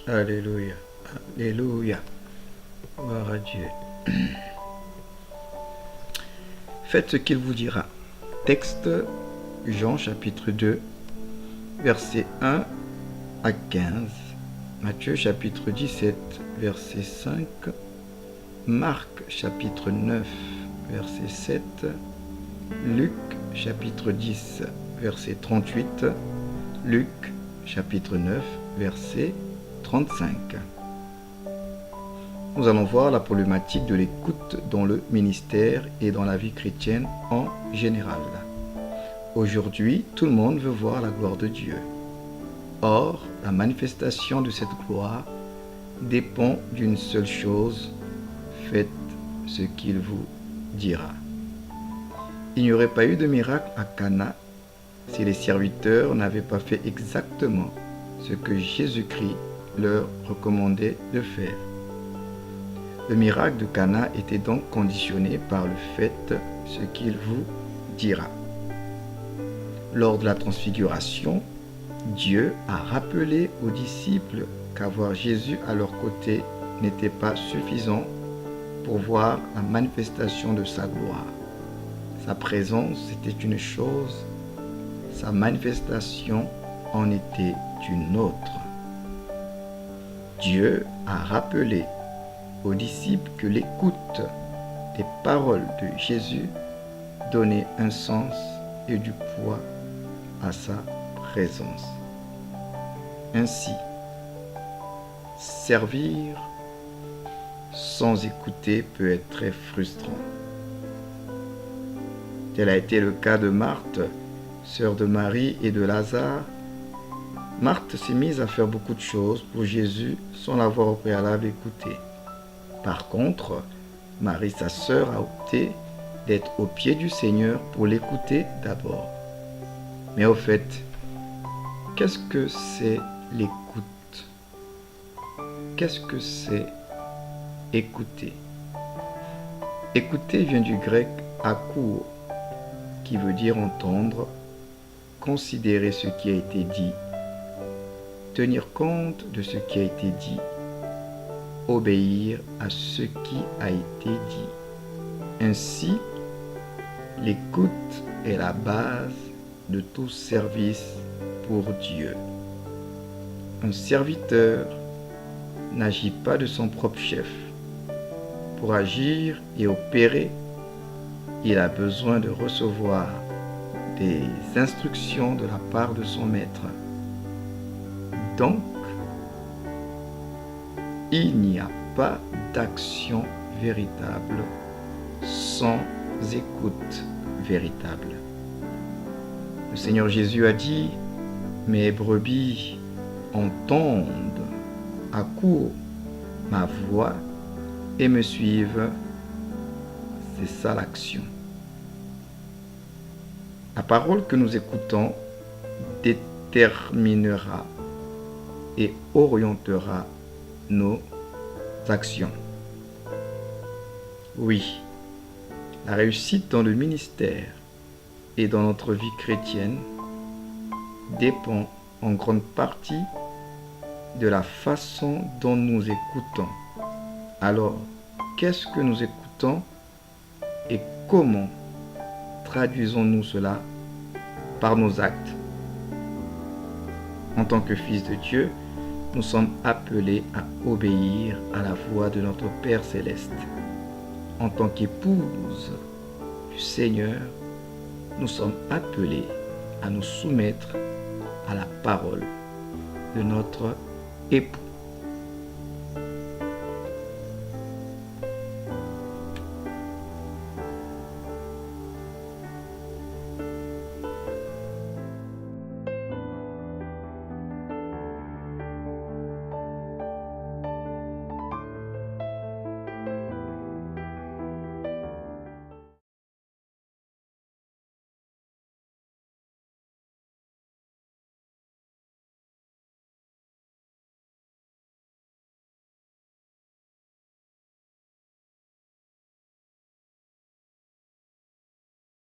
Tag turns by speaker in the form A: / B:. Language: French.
A: Alléluia, alléluia, gloire à Dieu. Faites ce qu'il vous dira. Texte, Jean chapitre 2, versets 1 à 15, Matthieu chapitre 17, verset 5, Marc chapitre 9, verset 7, Luc chapitre 10, verset 38, Luc chapitre 9, verset 35. Nous allons voir la problématique de l'écoute dans le ministère et dans la vie chrétienne en général. Aujourd'hui, tout le monde veut voir la gloire de Dieu. Or, la manifestation de cette gloire dépend d'une seule chose: faites ce qu'il vous dira. Il n'y aurait pas eu de miracle à Cana si les serviteurs n'avaient pas fait exactement ce que Jésus-Christ leur recommandait de faire. Le miracle de Cana était donc conditionné par le fait ce qu'il vous dira. Lors de la transfiguration, Dieu a rappelé aux disciples qu'avoir Jésus à leur côté n'était pas suffisant pour voir la manifestation de sa gloire. Sa présence était une chose, sa manifestation en était une autre. Dieu a rappelé aux disciples que l'écoute des paroles de Jésus donnait un sens et du poids à sa présence. Ainsi, servir sans écouter peut être très frustrant. Tel a été le cas de Marthe, sœur de Marie et de Lazare. Marthe s'est mise à faire beaucoup de choses pour Jésus sans l'avoir au préalable écouté. Par contre, Marie, sa sœur, a opté d'être au pied du Seigneur pour l'écouter d'abord. Mais au fait, qu'est-ce que c'est l'écoute? Qu'est-ce que c'est écouter? Écouter vient du grec akouo, qui veut dire entendre, considérer ce qui a été dit, tenir compte de ce qui a été dit, obéir à ce qui a été dit. Ainsi, l'écoute est la base de tout service pour Dieu. Un serviteur n'agit pas de son propre chef. Pour agir et opérer, il a besoin de recevoir des instructions de la part de son maître. Donc, il n'y a pas d'action véritable sans écoute véritable. Le Seigneur Jésus a dit: « Mes brebis entendent à court ma voix et me suivent. » C'est ça l'action. La parole que nous écoutons déterminera et orientera nos actions. Oui, la réussite dans le ministère et dans notre vie chrétienne dépend en grande partie de la façon dont nous écoutons. Alors, qu'est-ce que nous écoutons et comment traduisons-nous cela par nos actes? En tant que fils de Dieu, nous sommes appelés à obéir à la voix de notre Père céleste. En tant qu'épouse du Seigneur, nous sommes appelés à nous soumettre à la parole de notre époux.